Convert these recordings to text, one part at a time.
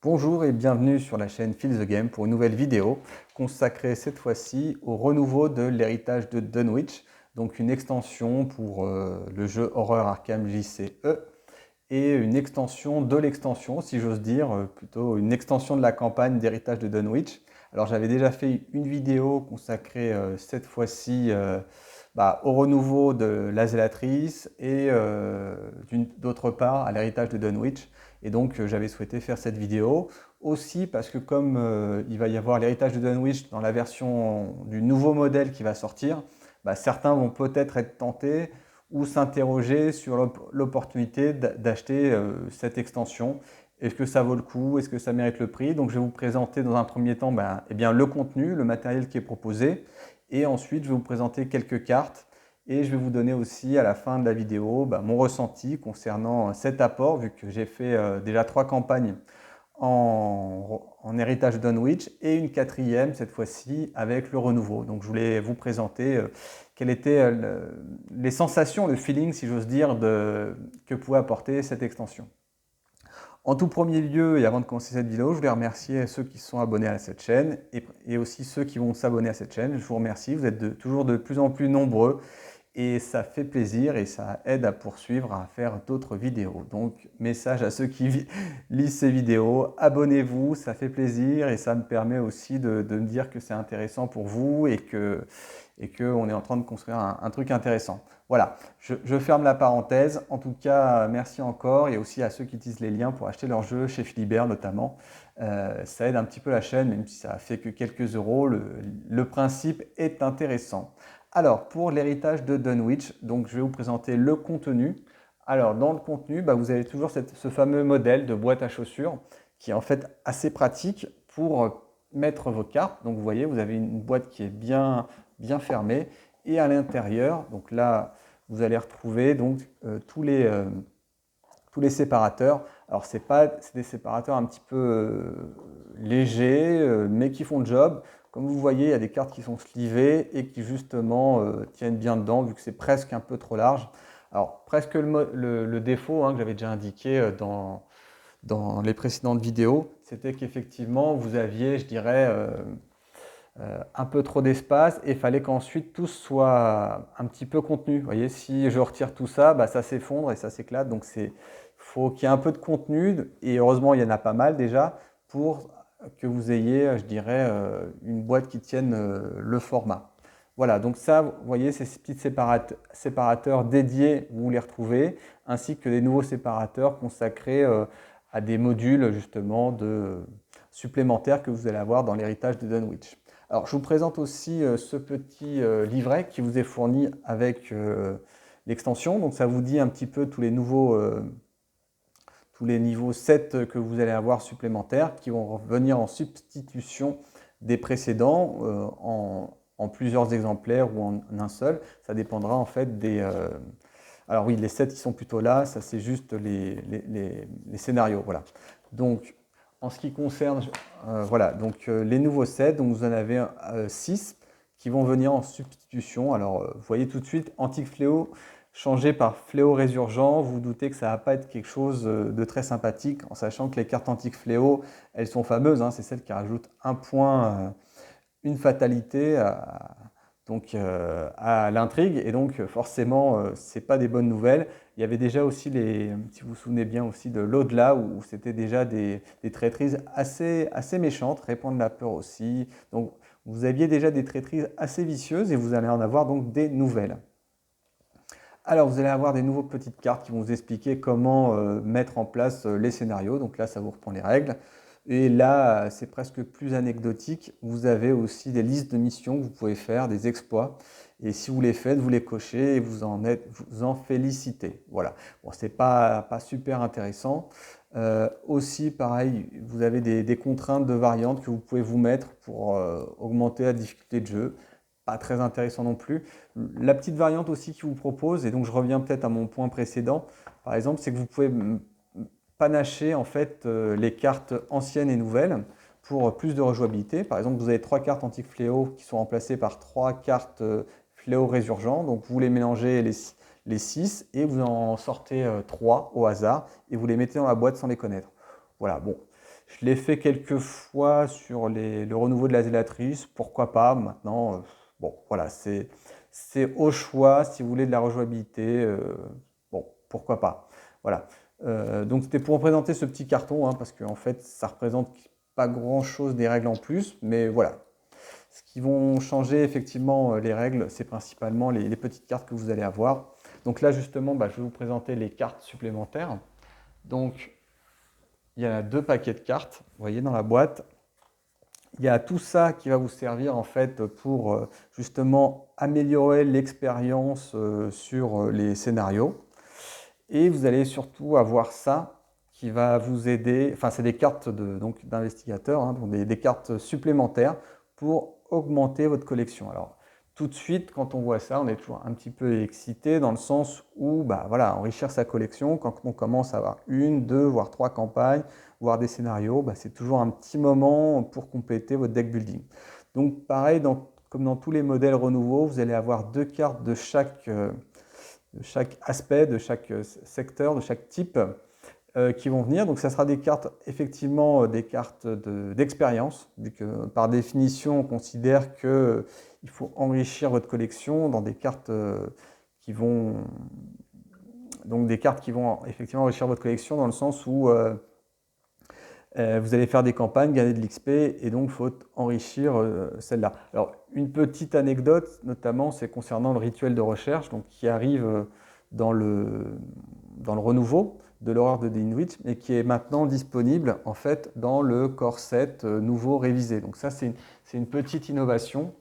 Bonjour et bienvenue sur la chaîne Feel the Game pour une nouvelle vidéo consacrée cette fois-ci au renouveau de l'héritage de Dunwich, donc une extension pour le jeu Horror Arkham JCE et une extension de l'extension, si j'ose dire, plutôt une extension de la campagne d'héritage de Dunwich. Alors j'avais déjà fait une vidéo consacrée cette fois-ci au renouveau de la Zélatrice et d'autre part à l'héritage de Dunwich. Et donc j'avais souhaité faire cette vidéo aussi parce que comme il va y avoir l'héritage de Dunwich dans la version du nouveau modèle qui va sortir, certains vont peut-être être tentés ou s'interroger sur l'opportunité d'acheter cette extension. Est-ce que ça vaut le coup? Est-ce que ça mérite le prix? Donc je vais vous présenter dans un premier temps le contenu, le matériel qui est proposé. Et ensuite, je vais vous présenter quelques cartes. Et je vais vous donner aussi à la fin de la vidéo mon ressenti concernant cet apport, vu que j'ai fait déjà 3 campagnes en héritage Dunwich et une 4e cette fois-ci avec le renouveau. Donc je voulais vous présenter quelles étaient les sensations, le feeling si j'ose dire, que pouvait apporter cette extension. En tout premier lieu, et avant de commencer cette vidéo, je voulais remercier ceux qui sont abonnés à cette chaîne et aussi ceux qui vont s'abonner à cette chaîne. Je vous remercie, vous êtes toujours de plus en plus nombreux et ça fait plaisir et ça aide à poursuivre, à faire d'autres vidéos. Donc, message à ceux qui lisent ces vidéos, abonnez-vous, ça fait plaisir et ça me permet aussi de me dire que c'est intéressant pour vous et qu'on est en train de construire un truc intéressant. Voilà, je ferme la parenthèse. En tout cas, merci encore et aussi à ceux qui utilisent les liens pour acheter leurs jeux chez Philibert notamment. Ça aide un petit peu la chaîne, même si ça fait que quelques euros. Le principe est intéressant. Alors, pour l'héritage de Dunwich, donc je vais vous présenter le contenu. Alors, dans le contenu, vous avez toujours ce fameux modèle de boîte à chaussures qui est en fait assez pratique pour mettre vos cartes. Donc, vous voyez, vous avez une boîte qui est bien fermée et à l'intérieur, donc là, vous allez retrouver donc tous les séparateurs. Alors, c'est des séparateurs un petit peu légers, mais qui font le job. Comme vous voyez, il y a des cartes qui sont slivées et qui justement tiennent bien dedans, vu que c'est presque un peu trop large. Alors, presque le défaut que j'avais déjà indiqué dans les précédentes vidéos, c'était qu'effectivement, vous aviez, je dirais, un peu trop d'espace et il fallait qu'ensuite tout soit un petit peu contenu. Vous voyez, si je retire tout ça, ça s'effondre et ça s'éclate. Donc, il faut qu'il y ait un peu de contenu et heureusement, il y en a pas mal déjà pour que vous ayez, je dirais, une boîte qui tienne le format. Voilà, donc ça, vous voyez, ces petits séparateurs dédiés, vous les retrouvez, ainsi que des nouveaux séparateurs consacrés à des modules justement supplémentaires que vous allez avoir dans l'héritage de Dunwich. Alors, je vous présente aussi ce petit livret qui vous est fourni avec l'extension. Donc, ça vous dit un petit peu tous les niveaux 7 que vous allez avoir supplémentaires qui vont venir en substitution des précédents en plusieurs exemplaires ou en un seul. Ça dépendra en fait des... alors oui, les 7 qui sont plutôt là, ça c'est juste les scénarios. Voilà. Donc, en ce qui concerne les nouveaux sets, donc vous en avez 6 qui vont venir en substitution. Alors, vous voyez tout de suite, Antique Fléau changé par Fléau Résurgent. Vous vous doutez que ça ne va pas être quelque chose de très sympathique, en sachant que les cartes Antique Fléau, elles sont fameuses. C'est celles qui rajoutent un point, une fatalité à l'intrigue. Et donc, forcément, ce n'est pas des bonnes nouvelles. Il y avait déjà aussi, si vous vous souvenez bien aussi de l'au-delà, où c'était déjà des traîtrises assez méchantes, répandre la peur aussi. Donc, vous aviez déjà des traîtrises assez vicieuses et vous allez en avoir donc des nouvelles. Alors, vous allez avoir des nouveaux petites cartes qui vont vous expliquer comment mettre en place les scénarios. Donc là, ça vous reprend les règles. Et là, c'est presque plus anecdotique. Vous avez aussi des listes de missions que vous pouvez faire, des exploits. Et si vous les faites, vous les cochez et vous en félicitez. Voilà. Bon, c'est pas super intéressant. Aussi, pareil, vous avez des contraintes de variantes que vous pouvez vous mettre pour augmenter la difficulté de jeu. Pas très intéressant non plus. La petite variante aussi qui vous propose, et donc je reviens peut-être à mon point précédent, par exemple, c'est que vous pouvez panacher en fait les cartes anciennes et nouvelles pour plus de rejouabilité. Par exemple, vous avez 3 cartes Antique Fléau qui sont remplacées par 3 cartes Fléau Résurgent. Donc vous les mélangez les 6 et vous en sortez 3 au hasard et vous les mettez dans la boîte sans les connaître. Voilà, bon, Je l'ai fait quelques fois sur le renouveau de la zélatrice, pourquoi pas. Maintenant, bon, voilà, c'est au choix. Si vous voulez de la rejouabilité, bon, pourquoi pas. Voilà. Donc c'était pour présenter ce petit carton, hein, parce qu'en fait, ça représente pas grand-chose des règles en plus, mais voilà. Ce qui vont changer effectivement les règles, c'est principalement les petites cartes que vous allez avoir. Donc là, justement, je vais vous présenter les cartes supplémentaires. Donc, il y a 2 paquets de cartes, vous voyez, dans la boîte. Il y a tout ça qui va vous servir en fait pour justement améliorer l'expérience sur les scénarios. Et vous allez surtout avoir ça qui va vous aider, enfin c'est des cartes d'investigateurs, hein, donc des cartes supplémentaires pour augmenter votre collection. Alors tout de suite, quand on voit ça, on est toujours un petit peu excité dans le sens où, voilà, enrichir sa collection, quand on commence à avoir 1, 2, voire 3 campagnes, voire des scénarios, c'est toujours un petit moment pour compléter votre deck building. Donc pareil, comme dans tous les modèles renouveau, vous allez avoir 2 cartes de chaque aspect, de chaque secteur, de chaque type qui vont venir. Donc ça sera des cartes, effectivement, des cartes d'expérience, vu que par définition, on considère qu'il faut enrichir votre collection dans des cartes qui vont... Donc des cartes qui vont effectivement enrichir votre collection dans le sens où vous allez faire des campagnes, gagner de l'XP, et donc il faut enrichir celle-là. Alors, une petite anecdote, notamment, c'est concernant le rituel de recherche, donc, qui arrive dans le renouveau de l'horreur de Dunwich, mais qui est maintenant disponible, en fait, dans le core set nouveau révisé. Donc ça, c'est une petite innovation.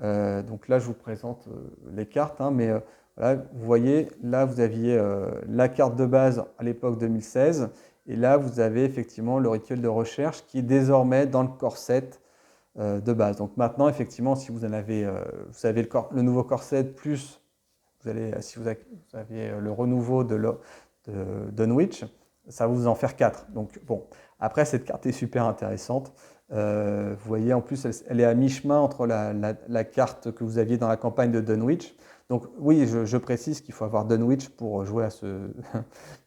Donc là, je vous présente les cartes, hein, mais voilà, vous voyez, là, vous aviez la carte de base à l'époque 2016, et là, vous avez effectivement le rituel de recherche qui est désormais dans le corset de base. Donc maintenant, effectivement, si vous en avez, vous avez le nouveau corset, plus si vous avez le renouveau de Dunwich, ça va vous en faire 4. Donc bon, après, cette carte est super intéressante. Vous voyez, en plus, elle est à mi-chemin entre la carte que vous aviez dans la campagne de Dunwich. Donc oui, je précise qu'il faut avoir Dunwich pour jouer à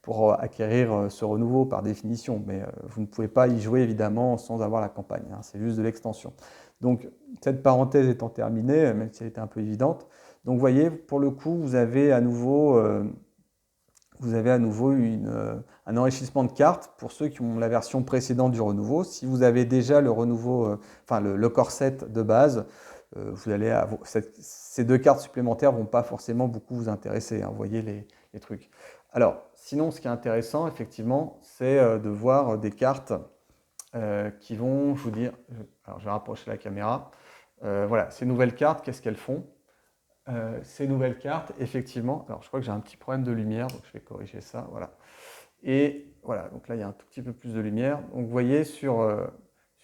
pour acquérir ce renouveau par définition, mais vous ne pouvez pas y jouer évidemment sans avoir la campagne, hein, c'est juste de l'extension. Donc cette parenthèse étant terminée, même si elle était un peu évidente, donc vous voyez, pour le coup, vous avez à nouveau un enrichissement de cartes pour ceux qui ont la version précédente du renouveau. Si vous avez déjà le renouveau, le corset de base, vous allez avoir, ces 2 cartes supplémentaires ne vont pas forcément beaucoup vous intéresser, hein, vous voyez les trucs. Alors, sinon, ce qui est intéressant, effectivement, c'est de voir des cartes qui vont, je vous dire, alors je vais rapprocher la caméra. Voilà, ces nouvelles cartes, qu'est-ce qu'elles font? Ces nouvelles cartes, effectivement, alors je crois que j'ai un petit problème de lumière, donc je vais corriger ça, voilà. Et voilà, donc là il y a un tout petit peu plus de lumière. Donc vous voyez sur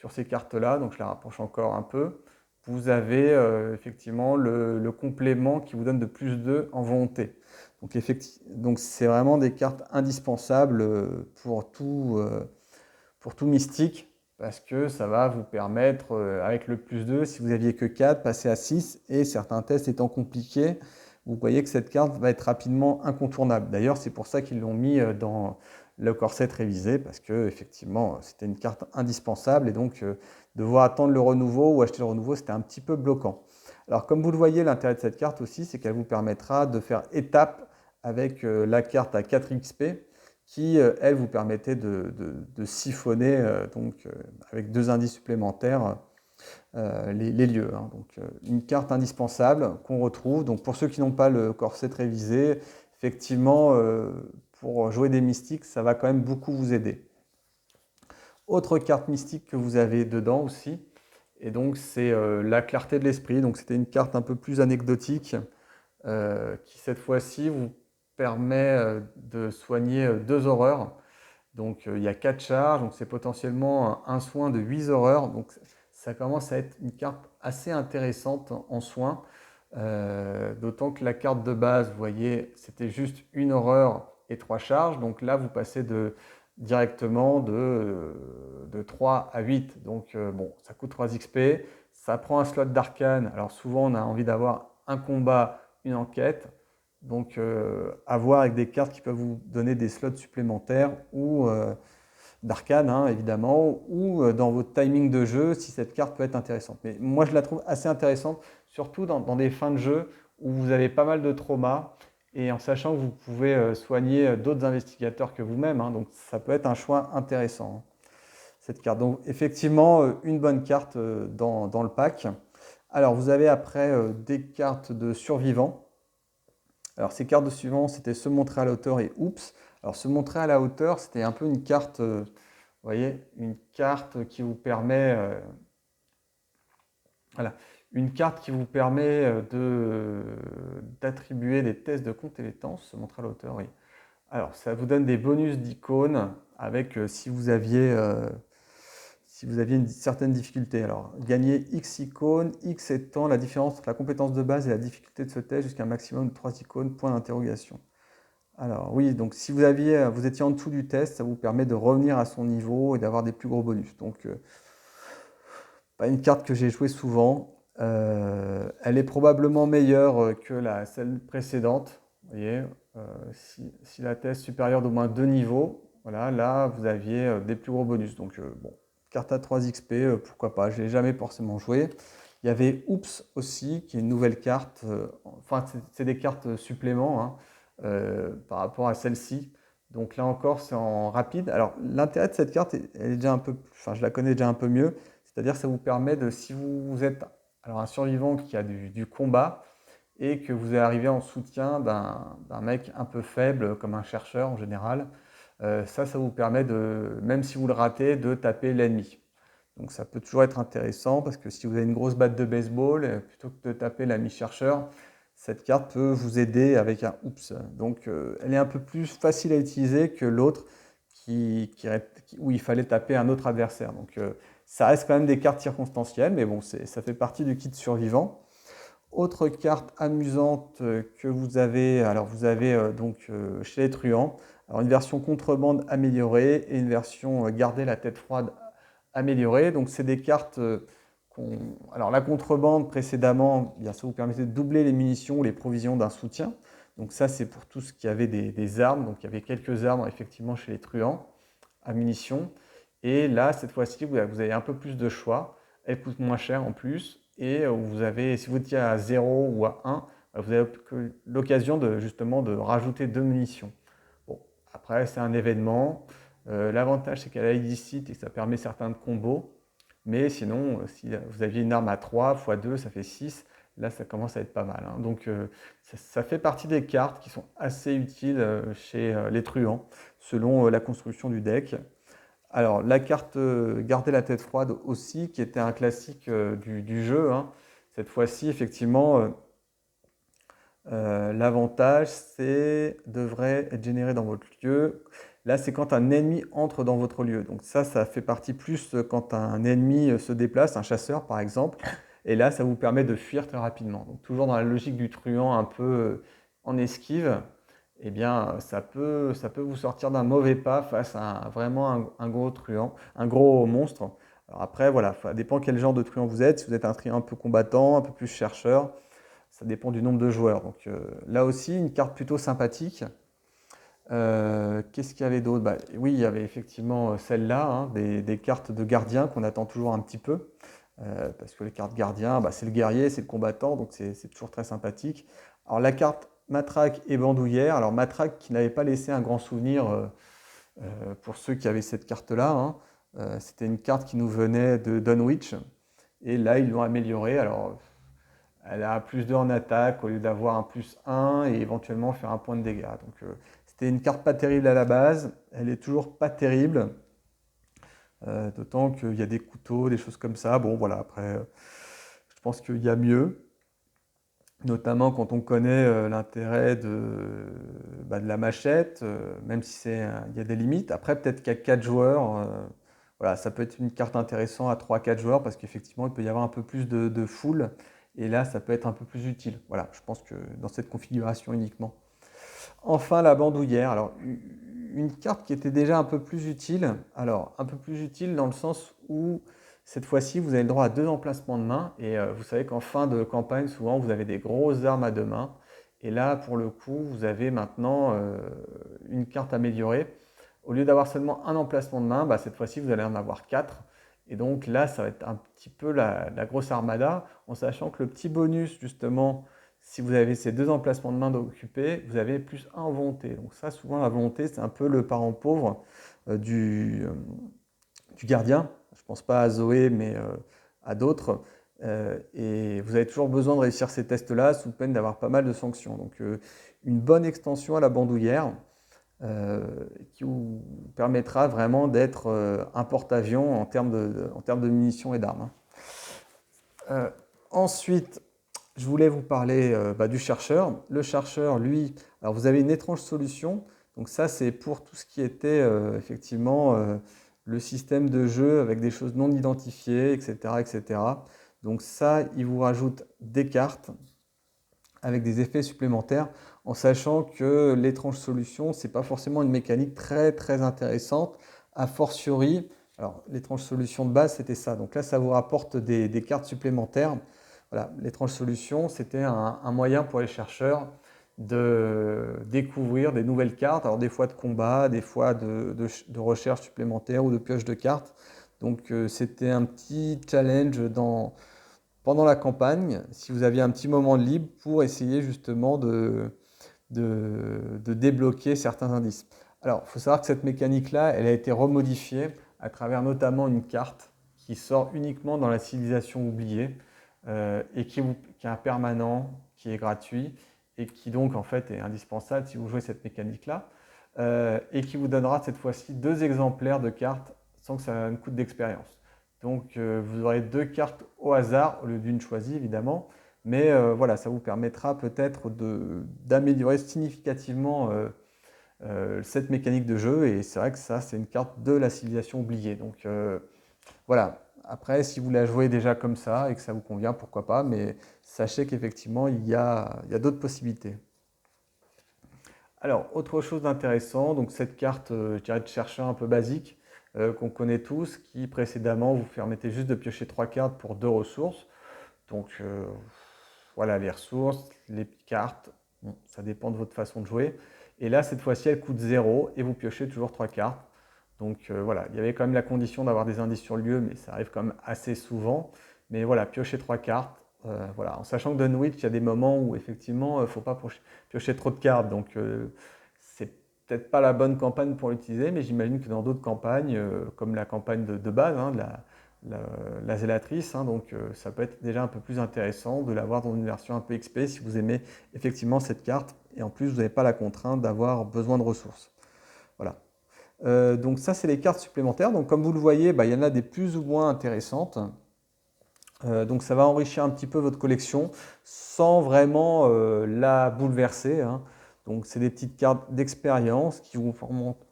ces cartes-là, donc je la rapproche encore un peu, vous avez effectivement le complément qui vous donne de plus 2 en volonté. Donc c'est vraiment des cartes indispensables pour tout mystique, parce que ça va vous permettre, avec le plus 2, si vous n'aviez que 4, passer à 6, et certains tests étant compliqués, vous voyez que cette carte va être rapidement incontournable. D'ailleurs, c'est pour ça qu'ils l'ont mis dans le corset révisé, parce que effectivement, c'était une carte indispensable, et donc devoir attendre le renouveau ou acheter le renouveau, c'était un petit peu bloquant. Alors, comme vous le voyez, l'intérêt de cette carte aussi, c'est qu'elle vous permettra de faire étape avec la carte à 4 XP, qui, elle, vous permettait de siphonner, avec 2 indices supplémentaires, les lieux, hein. Donc, une carte indispensable qu'on retrouve. Donc, pour ceux qui n'ont pas le corset révisé, effectivement, pour jouer des mystiques, ça va quand même beaucoup vous aider. Autre carte mystique que vous avez dedans aussi, et donc c'est la clarté de l'esprit. Donc, c'était une carte un peu plus anecdotique, qui cette fois-ci vous permet de soigner 2 horreurs. Donc il y a 4 charges, donc c'est potentiellement un soin de 8 horreurs. Donc ça commence à être une carte assez intéressante en soin. D'autant que la carte de base, vous voyez, c'était juste 1 horreur et 3 charges. Donc là, vous passez directement de 3 à 8. Donc bon, ça coûte 3 XP. Ça prend un slot d'arcane. Alors souvent, on a envie d'avoir un combat, une enquête. Donc à voir avec des cartes qui peuvent vous donner des slots supplémentaires ou d'arcade, hein, évidemment, ou dans votre timing de jeu, si cette carte peut être intéressante. Mais moi, je la trouve assez intéressante, surtout dans des fins de jeu où vous avez pas mal de traumas, et en sachant que vous pouvez soigner d'autres investigateurs que vous-même, hein, donc ça peut être un choix intéressant, hein, cette carte. Donc effectivement, une bonne carte dans le pack. Alors vous avez après des cartes de survivants. Alors ces cartes de survivants, c'était se montrer à la hauteur et oups. Alors se montrer à la hauteur, c'était un peu une carte, vous voyez, une carte qui vous permet, voilà, une carte qui vous permet d'attribuer des tests de compétences, se montrer à la hauteur, oui. Alors ça vous donne des bonus d'icônes avec si vous aviez une certaine difficulté. Alors, gagner X icônes, X étant la différence entre la compétence de base et la difficulté de ce test jusqu'à un maximum de 3 icônes, point d'interrogation. Alors oui, donc si vous étiez en dessous du test, ça vous permet de revenir à son niveau et d'avoir des plus gros bonus. Donc, pas une carte que j'ai jouée souvent. Elle est probablement meilleure que celle précédente. Vous voyez, si la test supérieure d'au moins 2 niveaux, voilà, là vous aviez des plus gros bonus. Donc bon, carte à 3 XP, pourquoi pas, je ne l'ai jamais forcément joué. Il y avait Oops aussi, qui est une nouvelle carte. Enfin, c'est des cartes suppléments, hein, par rapport à celle-ci. Donc là encore, c'est en rapide. Alors l'intérêt de cette carte, elle est déjà un peu, enfin, je la connais déjà un peu mieux. C'est-à-dire que ça vous permet de, si vous êtes alors un survivant qui a du combat et que vous arrivez en soutien d'un mec un peu faible, comme un chercheur en général, ça vous permet de, même si vous le ratez, de taper l'ennemi. Donc ça peut toujours être intéressant parce que si vous avez une grosse batte de baseball, plutôt que de taper l'ami chercheur, cette carte peut vous aider avec un oups. Donc elle est un peu plus facile à utiliser que l'autre où il fallait taper un autre adversaire. Donc ça reste quand même des cartes circonstancielles, mais bon, ça fait partie du kit survivant. Autre carte amusante que vous avez, alors vous avez donc chez les truands, alors une version contrebande améliorée et une version garder la tête froide améliorée. Donc c'est des cartes alors la contrebande précédemment, bien, ça vous permettait de doubler les munitions ou les provisions d'un soutien. Donc ça c'est pour tout ce qui avait des armes. Donc il y avait quelques armes effectivement chez les truands à munitions. Et là cette fois-ci vous avez un peu plus de choix. Elle coûte moins cher en plus. Et vous avez, si vous étiez à 0 ou à 1, vous avez l'occasion justement de rajouter 2 munitions. Bon, après c'est un événement. L'avantage c'est qu'elle a illicite et que ça permet certains combos. Mais sinon, si vous aviez une arme à 3 x 2, ça fait 6. Là, ça commence à être pas mal, hein. Donc, ça fait partie des cartes qui sont assez utiles chez les truands, selon la construction du deck. Alors, la carte Garder la tête froide aussi, qui était un classique du jeu, hein. Cette fois-ci, effectivement, l'avantage, devrait être généré dans votre lieu. Là, c'est quand un ennemi entre dans votre lieu. Donc ça fait partie plus quand un ennemi se déplace, un chasseur par exemple. Et là, ça vous permet de fuir très rapidement. Donc toujours dans la logique du truand un peu en esquive, eh bien, ça peut vous sortir d'un mauvais pas face à vraiment un gros truand, un gros monstre. Alors après, voilà, ça dépend quel genre de truand vous êtes. Si vous êtes un truand un peu combattant, un peu plus chercheur, ça dépend du nombre de joueurs. Donc là aussi, une carte plutôt sympathique. Qu'est-ce qu'il y avait d'autre? Bah, oui, il y avait effectivement celle-là, hein, des cartes de gardien qu'on attend toujours un petit peu. Parce que les cartes gardiens, bah, c'est le guerrier, c'est le combattant, donc c'est toujours très sympathique. Alors la carte matraque et bandoulière. Alors matraque qui n'avait pas laissé un grand souvenir pour ceux qui avaient cette carte-là, hein. C'était une carte qui nous venait de Dunwich. Et là, ils l'ont améliorée. Alors, elle a plus 2 en attaque au lieu d'avoir un plus 1 et éventuellement faire un point de dégâts. Donc c'était une carte pas terrible à la base. Elle est toujours pas terrible. D'autant qu'il y a des couteaux, des choses comme ça. Bon voilà, après, je pense qu'il y a mieux. Notamment quand on connaît l'intérêt de la machette, même si il y a des limites. Après, peut-être qu'à 4 joueurs, voilà, ça peut être une carte intéressante à 3-4 joueurs parce qu'effectivement, il peut y avoir un peu plus de foule. Et là, ça peut être un peu plus utile. Voilà, je pense que dans cette configuration uniquement. Enfin, la bandoulière. Alors, une carte qui était déjà un peu plus utile. Alors, un peu plus utile dans le sens où cette fois-ci, vous avez le droit à 2 emplacements de main. Et vous savez qu'en fin de campagne, souvent, vous avez des grosses armes à 2 mains. Et là, pour le coup, vous avez maintenant une carte améliorée Au lieu d'avoir seulement un emplacement de main, bah, cette fois-ci, vous allez en avoir 4. Et donc là, ça va être un petit peu la grosse armada, en sachant que le petit bonus, justement, si vous avez ces 2 emplacements de main d'occupés, vous avez plus 1 en volonté. Donc ça, souvent, la volonté, c'est un peu le parent pauvre du gardien. Je ne pense pas à Zoé, mais à d'autres. Et vous avez toujours besoin de réussir ces tests-là sous peine d'avoir pas mal de sanctions. Donc une bonne extension à la bandoulière qui vous permettra vraiment d'être un porte-avions en termes de munitions et d'armes. Ensuite, je voulais vous parler du chercheur. Le chercheur, lui, alors vous avez une étrange solution. Donc ça, c'est pour tout ce qui était effectivement le système de jeu avec des choses non identifiées, etc., etc. Donc ça, il vous rajoute des cartes avec des effets supplémentaires, en sachant que l'étrange solution, ce n'est pas forcément une mécanique très très intéressante, a fortiori. Alors, l'étrange solution de base, c'était ça. Donc là, ça vous rapporte des cartes supplémentaires. Voilà, l'étrange solution, c'était un moyen pour les chercheurs de découvrir des nouvelles cartes, alors des fois de combat, des fois de recherche supplémentaire ou de pioche de cartes. Donc c'était un petit challenge pendant la campagne, si vous aviez un petit moment de libre pour essayer justement de débloquer certains indices. Alors, il faut savoir que cette mécanique-là, elle a été remodifiée à travers notamment une carte qui sort uniquement dans la civilisation oubliée et qui est un permanent, qui est gratuit et qui donc en fait est indispensable si vous jouez cette mécanique-là et qui vous donnera cette fois-ci 2 exemplaires de cartes sans que ça ne coûte d'expérience. Donc vous aurez 2 cartes au hasard au lieu d'une choisie évidemment, mais voilà, ça vous permettra peut-être d'améliorer significativement cette mécanique de jeu et c'est vrai que ça c'est une carte de la civilisation oubliée. Donc voilà, après si vous la jouez déjà comme ça et que ça vous convient, pourquoi pas, mais sachez qu'effectivement il y a d'autres possibilités. Alors, autre chose d'intéressant, donc cette carte, je dirais de chercheur un peu basique, qu'on connaît tous, qui précédemment vous permettait juste de piocher 3 cartes pour 2 ressources. Donc voilà, les ressources, les cartes, bon, ça dépend de votre façon de jouer. Et là, cette fois-ci, elle coûte 0 et vous piochez toujours 3 cartes. Donc voilà, il y avait quand même la condition d'avoir des indices sur le lieu, mais ça arrive quand même assez souvent. Mais voilà, piocher 3 cartes, voilà, en sachant que Dunwich, il y a des moments où effectivement, il ne faut pas piocher trop de cartes. Donc c'est peut-être pas la bonne campagne pour l'utiliser, mais j'imagine que dans d'autres campagnes, comme la campagne de base, hein, la zélatrice, hein, donc ça peut être déjà un peu plus intéressant de l'avoir dans une version un peu XP si vous aimez effectivement cette carte. Et en plus, vous n'avez pas la contrainte d'avoir besoin de ressources. Voilà. Donc ça, c'est les cartes supplémentaires. Donc comme vous le voyez, il y en a des plus ou moins intéressantes. Donc ça va enrichir un petit peu votre collection sans vraiment la bouleverser, hein. Donc c'est des petites cartes d'expérience qui vous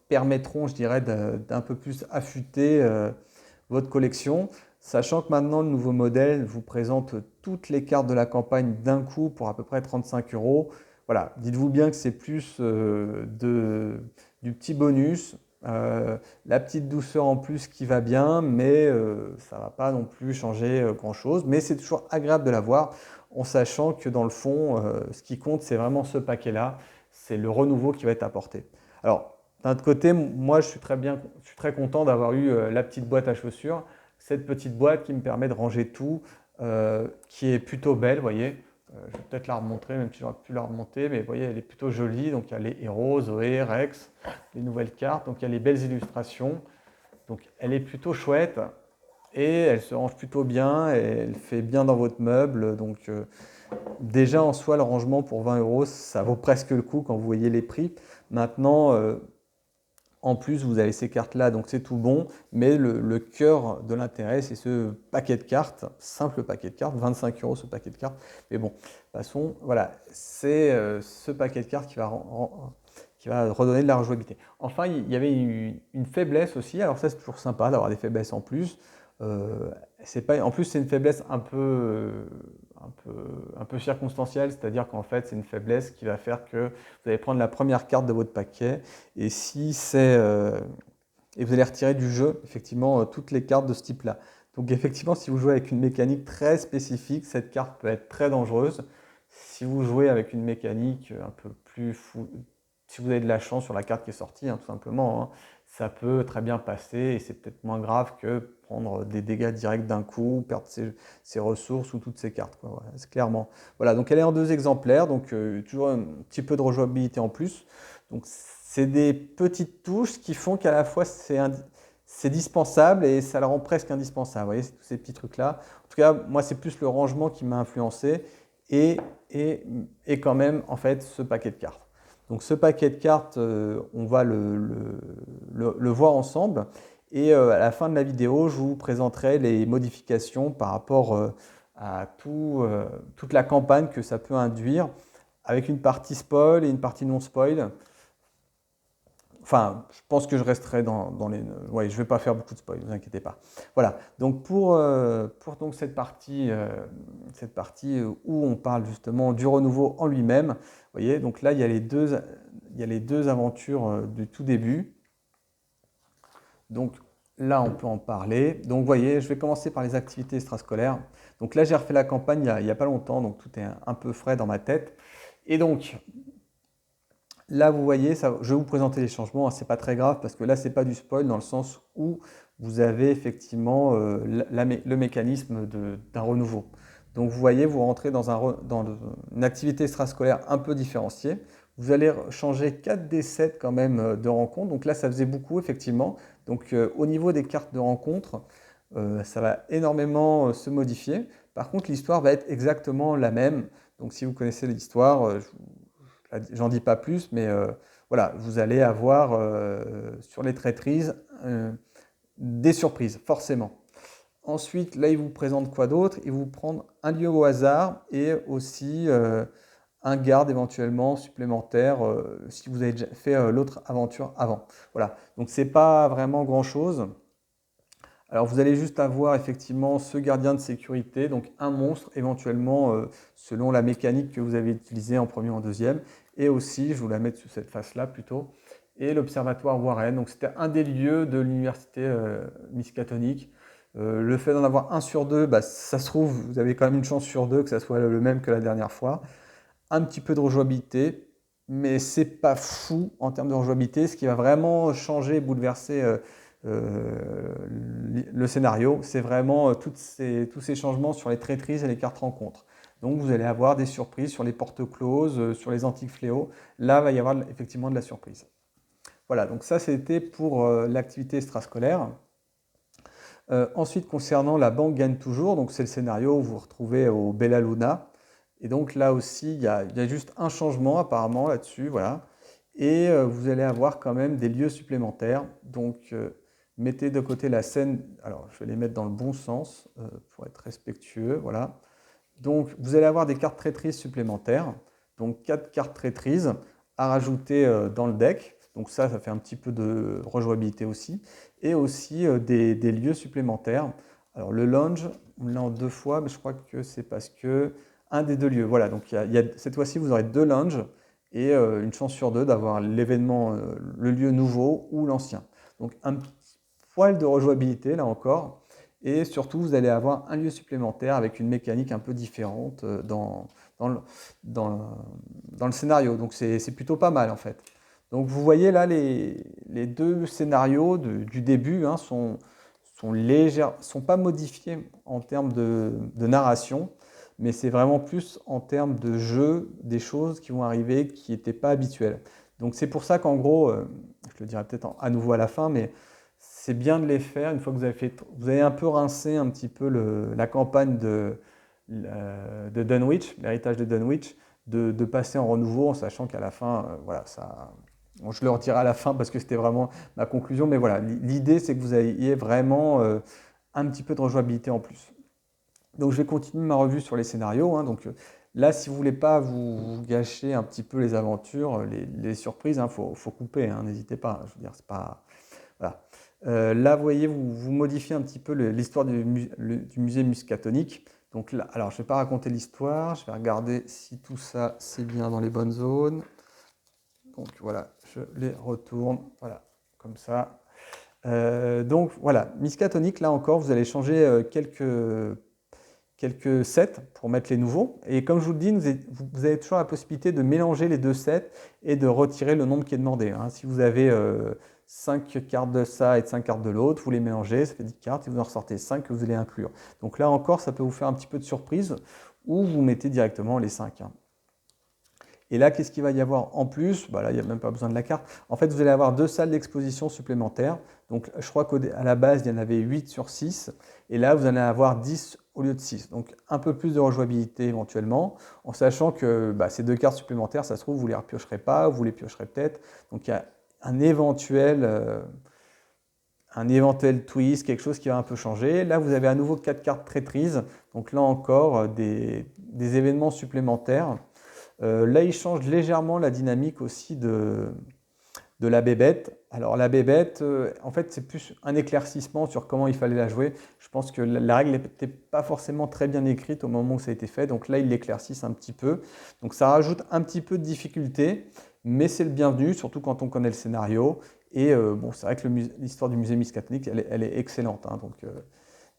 permettront, je dirais, d'un peu plus affûter votre collection, sachant que maintenant le nouveau modèle vous présente toutes les cartes de la campagne d'un coup pour à peu près 35 €. Voilà, dites-vous bien que c'est plus du petit bonus, la petite douceur en plus qui va bien, mais ça ne va pas non plus changer grand-chose. Mais c'est toujours agréable de l'avoir en sachant que dans le fond, ce qui compte, c'est vraiment ce paquet-là, c'est le renouveau qui va être apporté. Alors, d'un autre côté, moi, je suis très content d'avoir eu la petite boîte à chaussures, cette petite boîte qui me permet de ranger tout, qui est plutôt belle, vous voyez. Je vais peut-être la remontrer, même si j'aurais pu la remonter, mais vous voyez, elle est plutôt jolie. Donc, il y a les héros, Zoé, Rex, les nouvelles cartes. Donc, il y a les belles illustrations. Donc, elle est plutôt chouette et elle se range plutôt bien et elle fait bien dans votre meuble. Donc, déjà en soi, le rangement pour 20 €, ça vaut presque le coup quand vous voyez les prix. Maintenant, en plus, vous avez ces cartes-là, donc c'est tout bon, mais le cœur de l'intérêt, c'est ce paquet de cartes, simple paquet de cartes, 25 € ce paquet de cartes. Mais bon, de toute façon, voilà, c'est ce paquet de cartes qui va redonner de la rejouabilité. Enfin, il y avait une faiblesse aussi, alors ça c'est toujours sympa d'avoir des faiblesses en plus. En plus, c'est une faiblesse un peu circonstancielle, c'est-à-dire qu'en fait, c'est une faiblesse qui va faire que vous allez prendre la première carte de votre paquet et et vous allez retirer du jeu effectivement toutes les cartes de ce type-là. Donc effectivement, si vous jouez avec une mécanique très spécifique, cette carte peut être très dangereuse. Si vous jouez avec une mécanique un peu plus fou, si vous avez de la chance sur la carte qui est sortie, hein, tout simplement, hein, ça peut très bien passer et c'est peut-être moins grave que prendre des dégâts directs d'un coup, perdre ses ressources ou toutes ses cartes, quoi. Voilà, c'est clairement. Voilà, donc elle est en 2 exemplaires, donc toujours un petit peu de rejouabilité en plus. Donc c'est des petites touches qui font qu'à la fois c'est dispensable et ça la rend presque indispensable. Vous voyez, c'est tous ces petits trucs-là. En tout cas, moi, c'est plus le rangement qui m'a influencé et, et, et quand même, en fait, ce paquet de cartes. Donc ce paquet de cartes, on va le voir ensemble. Et à la fin de la vidéo, je vous présenterai les modifications par rapport à toute la campagne que ça peut induire, avec une partie spoil et une partie non spoil. Enfin, je pense que je resterai dans les... Oui, je ne vais pas faire beaucoup de spoil, ne vous inquiétez pas. Voilà, donc pour donc cette partie où on parle justement du renouveau en lui-même, vous voyez, donc là, il y a les deux aventures du tout début. Donc là, on peut en parler. Donc vous voyez, je vais commencer par les activités extrascolaires. Donc là, j'ai refait la campagne il n'y a pas longtemps, donc tout est un peu frais dans ma tête. Et donc, là, vous voyez, ça, je vais vous présenter les changements, hein, c'est pas très grave parce que là, c'est pas du spoil dans le sens où vous avez effectivement le mécanisme d'un renouveau. Donc, vous voyez, vous rentrez dans une activité extrascolaire un peu différenciée. Vous allez changer 4 des 7 quand même de rencontres. Donc là, ça faisait beaucoup, effectivement. Donc, au niveau des cartes de rencontre, ça va énormément se modifier. Par contre, l'histoire va être exactement la même. Donc, si vous connaissez l'histoire, j'en dis pas plus, mais voilà, vous allez avoir sur les traîtrises des surprises, forcément. Ensuite, là, il vous présente quoi d'autre? Il vous prend un lieu au hasard et aussi un garde éventuellement supplémentaire si vous avez déjà fait l'autre aventure avant. Voilà, donc c'est pas vraiment grand-chose. Alors vous allez juste avoir effectivement ce gardien de sécurité, donc un monstre éventuellement selon la mécanique que vous avez utilisée en premier ou en deuxième. Et aussi, je vous la mets sur cette face-là plutôt, et l'Observatoire Warren. Donc c'était un des lieux de l'université Miskatonic. Le fait d'en avoir un sur deux, bah, ça se trouve, vous avez quand même une chance sur deux que ça soit le même que la dernière fois. Un petit peu de rejouabilité, mais c'est pas fou en termes de rejouabilité. Ce qui va vraiment changer, bouleverser le scénario, c'est vraiment tous ces changements sur les traîtrises et les cartes rencontres. Donc vous allez avoir des surprises sur les portes closes, sur les antiques fléaux. Là, il va y avoir effectivement de la surprise. Voilà, donc ça c'était pour l'activité extrascolaire. Ensuite, concernant la banque gagne toujours, donc c'est le scénario où vous vous retrouvez au Bella Luna. Et donc là aussi, il y a juste un changement apparemment là-dessus, voilà. Et vous allez avoir quand même des lieux supplémentaires. Donc mettez de côté la scène, alors je vais les mettre dans le bon sens pour être respectueux, voilà. Donc vous allez avoir des cartes traîtrises supplémentaires, donc 4 cartes traîtrises à rajouter dans le deck. Donc ça fait un petit peu de rejouabilité aussi. Et aussi des lieux supplémentaires. Alors le lounge, on l'a en 2 fois, mais je crois que c'est parce que un des 2 lieux. Voilà, donc cette fois-ci, vous aurez 2 lounges et une chance sur 2 d'avoir l'événement, le lieu nouveau ou l'ancien. Donc un petit poil de rejouabilité là encore. Et surtout, vous allez avoir un lieu supplémentaire avec une mécanique un peu différente dans le, dans, dans le scénario. Donc c'est plutôt pas mal en fait. Donc vous voyez là, les 2 scénarios du début hein, sont pas modifiés en termes de narration, mais c'est vraiment plus en termes de jeu, des choses qui vont arriver qui n'étaient pas habituelles. Donc c'est pour ça qu'en gros, je le dirai peut-être à nouveau à la fin, mais c'est bien de les faire une fois que vous avez un peu rincé un petit peu la campagne de Dunwich, l'héritage de Dunwich, de passer en renouveau en sachant qu'à la fin, voilà, ça, bon, je le retirerai à la fin parce que c'était vraiment ma conclusion, mais voilà, l'idée c'est que vous ayez vraiment un petit peu de rejouabilité en plus. Donc je vais continuer ma revue sur les scénarios, hein, donc là, si vous voulez pas vous gâcher un petit peu les aventures, les surprises, il faut couper, hein, n'hésitez pas, je veux dire, c'est pas... Voilà. Là, vous voyez, vous modifiez un petit peu l'histoire du musée Miskatonic. Donc là, alors je ne vais pas raconter l'histoire, je vais regarder si tout ça c'est bien dans les bonnes zones. Donc voilà, je les retourne, voilà, comme ça. Donc voilà, Miskatonic, là encore, vous allez changer quelques sets pour mettre les nouveaux. Et comme je vous le dis, vous avez toujours la possibilité de mélanger les 2 sets et de retirer le nombre qui est demandé. Hein. Si vous avez 5 cartes de ça et 5 cartes de l'autre, vous les mélangez, ça fait 10 cartes et vous en ressortez 5 que vous allez inclure. Donc là encore, ça peut vous faire un petit peu de surprise ou vous mettez directement les 5. Et là, qu'est-ce qu'il va y avoir en plus? Là, il n'y a même pas besoin de la carte. En fait, vous allez avoir 2 salles d'exposition supplémentaires. Donc, je crois qu'à la base, il y en avait 8 sur 6. Et là, vous allez avoir 10 au lieu de 6. Donc, un peu plus de rejouabilité éventuellement, en sachant que ces 2 cartes supplémentaires, ça se trouve, vous ne les repiocherez pas, vous les piocherez peut-être. Donc, il y a un éventuel twist, quelque chose qui va un peu changer. Là, vous avez à nouveau 4 cartes traîtrises. Donc là encore, des événements supplémentaires. Là, il change légèrement la dynamique aussi de la bébête. Alors la bébête, en fait, c'est plus un éclaircissement sur comment il fallait la jouer. Je pense que la règle n'était pas forcément très bien écrite au moment où ça a été fait. Donc là, ils l'éclaircissent un petit peu. Donc ça rajoute un petit peu de difficulté, mais c'est le bienvenu, surtout quand on connaît le scénario. Et c'est vrai que l'histoire du musée Miskatonic, elle est excellente.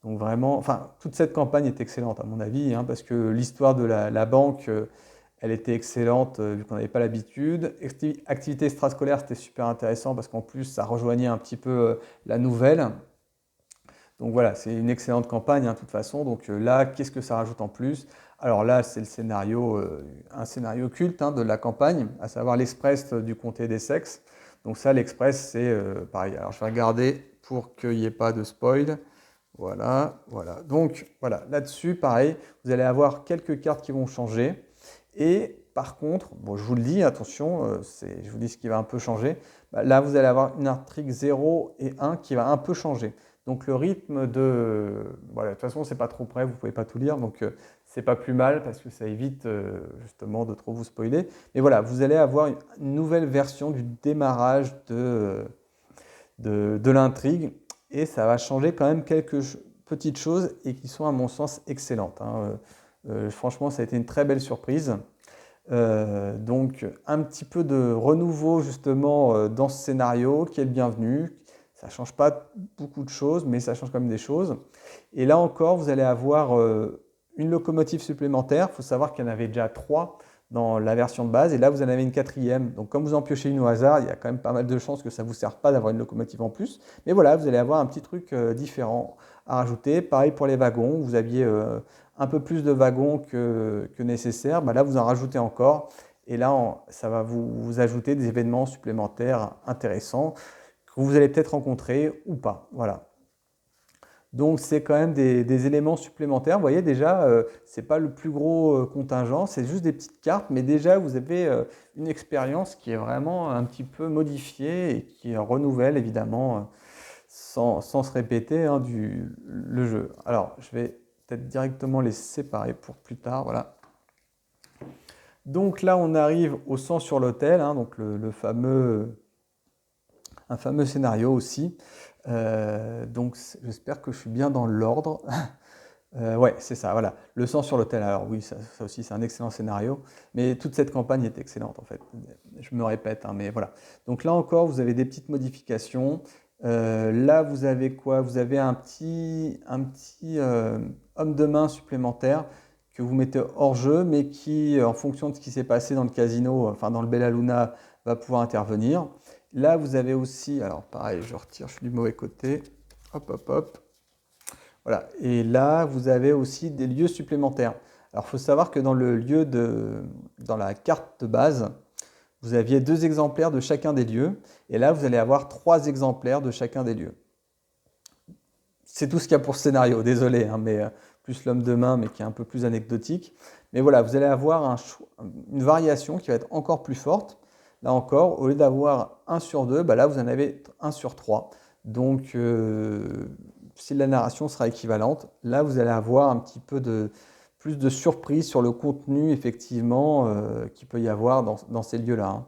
Donc vraiment, enfin, toute cette campagne est excellente à mon avis, parce que l'histoire de la banque, elle était excellente vu qu'on n'avait pas l'habitude. Activité extrascolaire, c'était super intéressant parce qu'en plus, ça rejoignait un petit peu la nouvelle. Donc voilà, c'est une excellente campagne de toute façon. Donc là, qu'est-ce que ça rajoute en plus? Alors là, c'est le scénario, un scénario culte de la campagne, à savoir l'Express du comté d'Essex. Donc ça, l'Express, c'est pareil. Alors je vais regarder pour qu'il n'y ait pas de spoil. Voilà. Donc voilà, là-dessus, pareil, vous allez avoir quelques cartes qui vont changer. Et par contre, je vous le dis, attention, je vous dis ce qui va un peu changer. Là, vous allez avoir une intrigue 0 et 1 qui va un peu changer. Donc le rythme de... Voilà, de toute façon, c'est pas trop près, vous ne pouvez pas tout lire, donc c'est pas plus mal parce que ça évite justement de trop vous spoiler. Mais voilà, vous allez avoir une nouvelle version du démarrage de l'intrigue et ça va changer quand même quelques petites choses et qui sont à mon sens excellentes. Franchement, ça a été une très belle surprise. Donc un petit peu de renouveau justement dans ce scénario qui est le bienvenu. Ça ne change pas beaucoup de choses, mais ça change quand même des choses. Et là encore, vous allez avoir une locomotive supplémentaire. Il faut savoir qu'il y en avait déjà 3 dans la version de base. Et là, vous en avez une 4e. Donc comme vous en piochez une au hasard, il y a quand même pas mal de chances que ça ne vous serve pas d'avoir une locomotive en plus. Mais voilà, vous allez avoir un petit truc différent à rajouter. Pareil pour les wagons. Vous aviez un peu plus de wagons que nécessaire. Là, vous en rajoutez encore. Et là, ça va vous ajouter des événements supplémentaires intéressants que vous allez peut-être rencontrer ou pas. Voilà. Donc, c'est quand même des éléments supplémentaires. Vous voyez, déjà, ce n'est pas le plus gros contingent, c'est juste des petites cartes. Mais déjà, vous avez une expérience qui est vraiment un petit peu modifiée et qui renouvelle, évidemment, sans se répéter, le jeu. Alors, je vais peut-être directement les séparer pour plus tard, voilà. Donc là, on arrive au sang sur l'autel, donc un fameux scénario aussi. Donc j'espère que je suis bien dans l'ordre. Ouais, c'est ça, voilà. Le sang sur l'autel, alors oui, ça aussi c'est un excellent scénario, mais toute cette campagne est excellente en fait. Je me répète, mais voilà. Donc là encore, vous avez des petites modifications. Là, vous avez quoi? Vous avez un petit homme de main supplémentaire que vous mettez hors jeu, mais qui, en fonction de ce qui s'est passé dans le casino, enfin dans le Bella Luna, va pouvoir intervenir. Là, vous avez aussi, alors pareil, je retire, je suis du mauvais côté. Hop, hop, hop. Voilà. Et là, vous avez aussi des lieux supplémentaires. Alors, il faut savoir que dans la carte de base, vous aviez 2 exemplaires de chacun des lieux. Et là, vous allez avoir 3 exemplaires de chacun des lieux. C'est tout ce qu'il y a pour ce scénario, désolé, mais plus l'homme de main, mais qui est un peu plus anecdotique. Mais voilà, vous allez avoir une variation qui va être encore plus forte. Là encore, au lieu d'avoir 1 sur 2, là, vous en avez 1 sur 3. Donc, si la narration sera équivalente, là, vous allez avoir un petit peu plus de surprise sur le contenu, effectivement, qu'il peut y avoir dans ces lieux-là.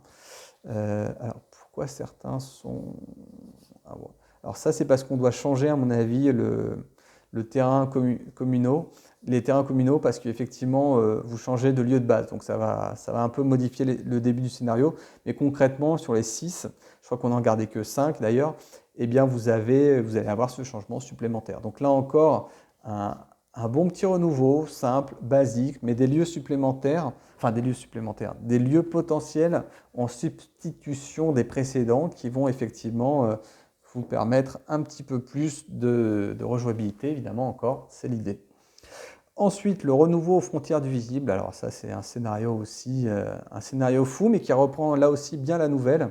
Alors, pourquoi certains sont... Ah, bon. Alors ça, c'est parce qu'on doit changer, à mon avis, le terrain communaux, les terrains communaux, parce qu'effectivement, vous changez de lieu de base. Donc ça va un peu modifier le début du scénario. Mais concrètement, sur les 6, je crois qu'on n'en gardait que 5 d'ailleurs, eh bien vous allez avoir ce changement supplémentaire. Donc là encore, un un bon petit renouveau, simple, basique, mais des lieux supplémentaires, enfin des lieux supplémentaires, des lieux potentiels en substitution des précédents qui vont effectivement vous permettre un petit peu plus de rejouabilité, évidemment encore, c'est l'idée. Ensuite, le renouveau aux frontières du visible. Alors ça, c'est un scénario aussi, un scénario fou, mais qui reprend là aussi bien la nouvelle.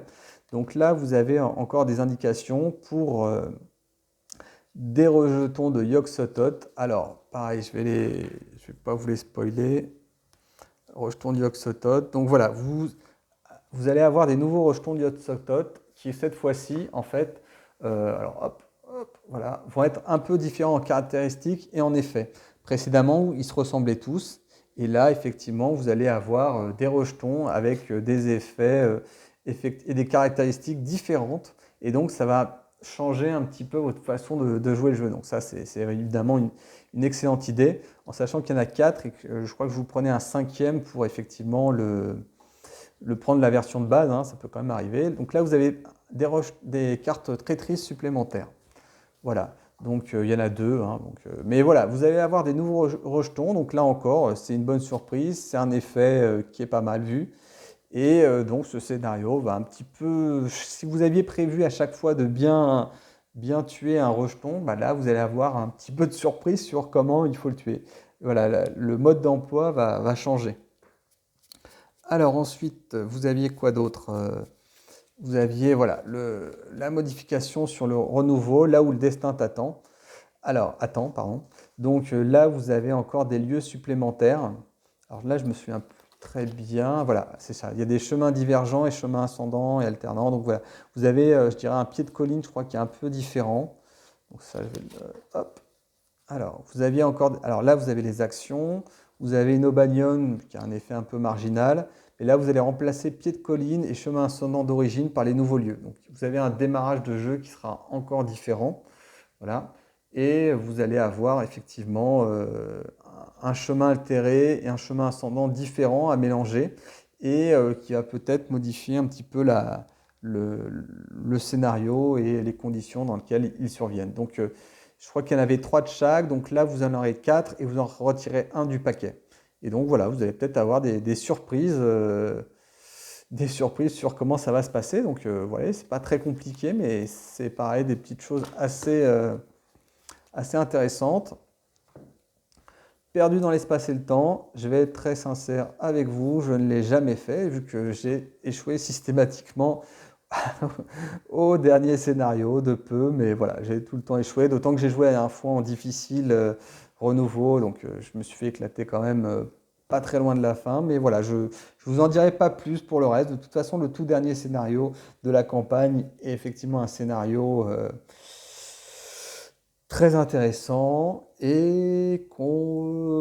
Donc là, vous avez encore des indications pour des rejetons de Yog-Sothoth. Alors, pareil, je vais pas vous les spoiler. Rejetons de Yog-Sothoth. Donc voilà, vous allez avoir des nouveaux rejetons de Yog-Sothoth qui, cette fois-ci, en fait, alors hop, hop, voilà, vont être un peu différents en caractéristiques et en effet. Précédemment, ils se ressemblaient tous. Et là, effectivement, vous allez avoir des rejetons avec des effets et des caractéristiques différentes. Et donc, ça va changer un petit peu votre façon de jouer le jeu. Donc ça, c'est évidemment une excellente idée, en sachant qu'il y en a 4 et que je crois que je vous prenais un 5e pour effectivement prendre la version de base, hein, ça peut quand même arriver. Donc là, vous avez des cartes traîtrises supplémentaires. Voilà, donc il y en a 2. Hein, mais voilà, vous allez avoir des nouveaux rejetons. Donc là encore, c'est une bonne surprise. C'est un effet qui est pas mal vu. Et donc ce scénario va un petit peu... Si vous aviez prévu à chaque fois de bien tuer un rejeton, bah là, vous allez avoir un petit peu de surprise sur comment il faut le tuer. Voilà, le mode d'emploi va changer. Alors ensuite, vous aviez quoi d'autre? Vous aviez voilà, la modification sur le renouveau, là où le destin t'attend. Alors, attends, pardon. Donc là, vous avez encore des lieux supplémentaires. Alors là, je me souviens plus très bien. Voilà, c'est ça. Il y a des chemins divergents et chemins ascendants et alternants. Donc voilà, vous avez, je dirais, un pied de colline, je crois, qui est un peu différent. Donc ça, je vais le... Hop. Alors, vous aviez encore... Alors là, vous avez les actions. Vous avez une Obanion qui a un effet un peu marginal. Et là, vous allez remplacer pied de colline et chemin ascendant d'origine par les nouveaux lieux. Donc, vous avez un démarrage de jeu qui sera encore différent. Voilà. Et vous allez avoir effectivement un chemin altéré et un chemin ascendant différent à mélanger et qui va peut-être modifier un petit peu le scénario et les conditions dans lesquelles ils surviennent. Donc, je crois qu'il y en avait 3 de chaque. Donc là, vous en aurez 4 et vous en retirez un du paquet. Et donc voilà, vous allez peut-être avoir des surprises sur comment ça va se passer. Donc voilà, c'est pas très compliqué, mais c'est pareil, des petites choses assez intéressantes. Perdu dans l'espace et le temps, je vais être très sincère avec vous, je ne l'ai jamais fait, vu que j'ai échoué systématiquement au dernier scénario de peu, mais voilà, j'ai tout le temps échoué, d'autant que j'ai joué la dernière fois en difficile renouveau, donc je me suis fait éclater quand même pas très loin de la fin, mais voilà, je vous en dirai pas plus pour le reste. De toute façon, le tout dernier scénario de la campagne est effectivement un scénario très intéressant et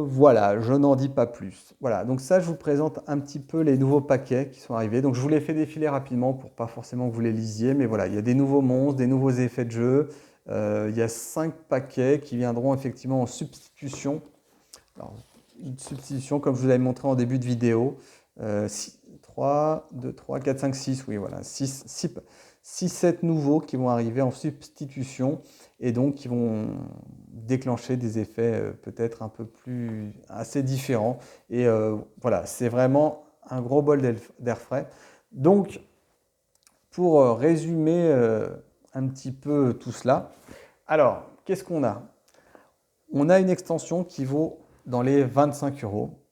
voilà, je n'en dis pas plus. Voilà, donc ça, je vous présente un petit peu les nouveaux paquets qui sont arrivés. Donc je vous les fais défiler rapidement pour pas forcément que vous les lisiez, mais voilà, il y a des nouveaux monstres, des nouveaux effets de jeu. Il y a 5 paquets qui viendront effectivement en substitution. Alors, une substitution, comme je vous l'avais montré en début de vidéo. 3, 2, 3, 4, 5, 6, oui, voilà, 6, 7 nouveaux qui vont arriver en substitution et donc qui vont déclencher des effets peut-être un peu plus assez différents. Et voilà, c'est vraiment un gros bol d'air frais. Donc, pour résumer un petit peu tout cela, alors, qu'est-ce qu'on a? On a une extension qui vaut dans les 25 euros.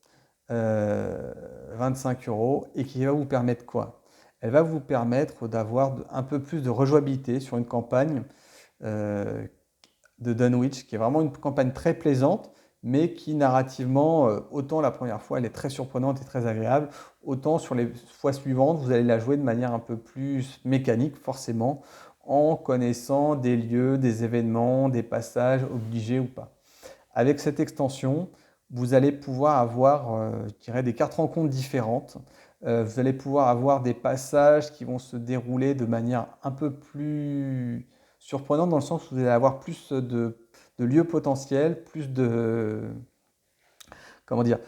25 euros et qui va vous permettre quoi? Elle va vous permettre d'avoir un peu plus de rejouabilité sur une campagne de Dunwich, qui est vraiment une campagne très plaisante, mais qui narrativement, autant la première fois, elle est très surprenante et très agréable, autant sur les fois suivantes, vous allez la jouer de manière un peu plus mécanique, forcément, en connaissant des lieux, des événements, des passages obligés ou pas. Avec cette extension, vous allez pouvoir avoir, je dirais, des cartes rencontres différentes. Vous allez pouvoir avoir des passages qui vont se dérouler de manière un peu plus surprenante, dans le sens où vous allez avoir plus de lieux potentiels, plus de... Comment dire?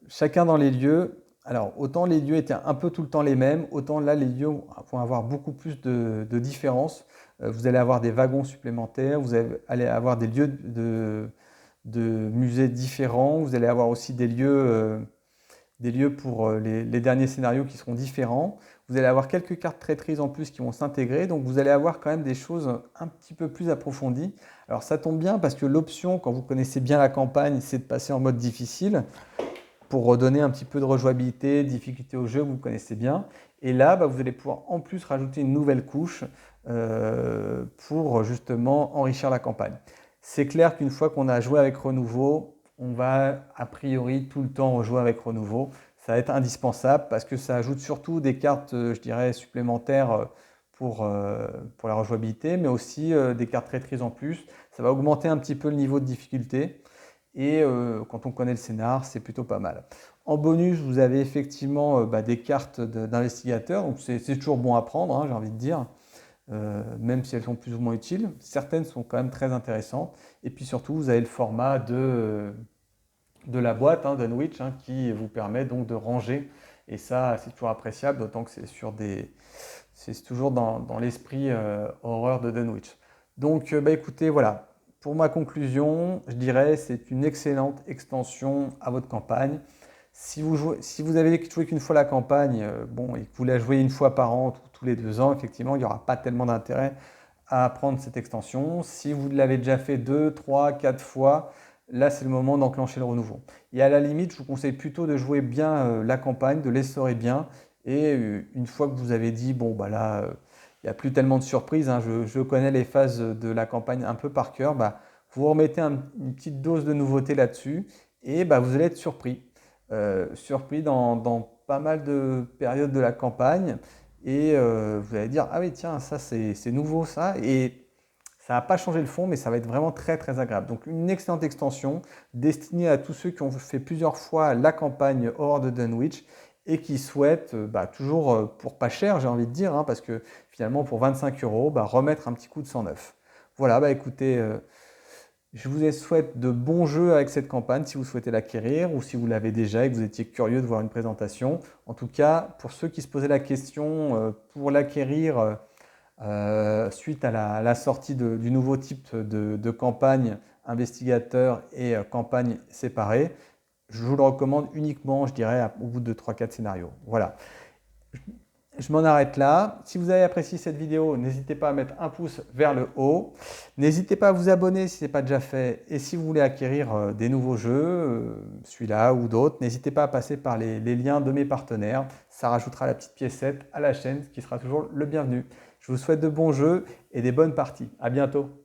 Chacun dans les lieux. Alors, autant les lieux étaient un peu tout le temps les mêmes, autant là, les lieux vont avoir beaucoup plus de différences. Vous allez avoir des wagons supplémentaires, allez avoir des lieux de musées différents. Vous allez avoir aussi des lieux pour les derniers scénarios qui seront différents. Vous allez avoir quelques cartes traîtrises en plus qui vont s'intégrer, donc vous allez avoir quand même des choses un petit peu plus approfondies. Alors ça tombe bien parce que l'option, quand vous connaissez bien la campagne, c'est de passer en mode difficile pour redonner un petit peu de rejouabilité, difficulté au jeu, vous connaissez bien. Et là, vous allez pouvoir en plus rajouter une nouvelle couche pour justement enrichir la campagne. C'est clair qu'une fois qu'on a joué avec Renouveau, on va a priori tout le temps rejouer avec Renouveau. Ça va être indispensable parce que ça ajoute surtout des cartes, je dirais, supplémentaires pour la rejouabilité, mais aussi des cartes traîtrises en plus. Ça va augmenter un petit peu le niveau de difficulté. Et quand on connaît le scénar, c'est plutôt pas mal. En bonus, vous avez effectivement des cartes d'investigateurs, donc c'est toujours bon à prendre, hein, j'ai envie de dire, même si elles sont plus ou moins utiles. Certaines sont quand même très intéressantes. Et puis surtout, vous avez le format de la boîte Dunwich qui vous permet donc de ranger. Et ça, c'est toujours appréciable, d'autant que c'est toujours dans l'esprit horreur de Dunwich. Donc, écoutez, voilà. Pour ma conclusion, je dirais c'est une excellente extension à votre campagne. Si vous avez joué qu'une fois la campagne, et que vous la jouez une fois par an, tous les 2 ans, effectivement, il n'y aura pas tellement d'intérêt à prendre cette extension. Si vous l'avez déjà fait 2, 3, 4 fois, là c'est le moment d'enclencher le renouveau. Et à la limite, je vous conseille plutôt de jouer bien la campagne, de l'essorer bien. Et une fois que vous avez dit, là, il n'y a plus tellement de surprises, hein, je connais les phases de la campagne un peu par cœur, vous remettez une petite dose de nouveauté là-dessus et vous allez être surpris. Surpris dans pas mal de périodes de la campagne et vous allez dire, ah oui tiens, ça c'est nouveau ça, et ça va pas changer le fond, mais ça va être vraiment très très agréable. Donc une excellente extension destinée à tous ceux qui ont fait plusieurs fois la campagne hors de Dunwich et qui souhaitent, toujours pour pas cher, j'ai envie de dire, hein, parce que finalement pour 25 €, remettre un petit coup de 109. Voilà, écoutez, je vous souhaite de bons jeux avec cette campagne si vous souhaitez l'acquérir ou si vous l'avez déjà et que vous étiez curieux de voir une présentation. En tout cas, pour ceux qui se posaient la question pour l'acquérir suite à la sortie du nouveau type de campagne investigateur et campagne séparée, je vous le recommande uniquement, je dirais, au bout de 3-4 scénarios. Voilà. Je m'en arrête là. Si vous avez apprécié cette vidéo, n'hésitez pas à mettre un pouce vers le haut. N'hésitez pas à vous abonner si ce n'est pas déjà fait. Et si vous voulez acquérir des nouveaux jeux, celui-là ou d'autres, n'hésitez pas à passer par les liens de mes partenaires. Ça rajoutera la petite piécette à la chaîne, ce qui sera toujours le bienvenu. Je vous souhaite de bons jeux et des bonnes parties. À bientôt.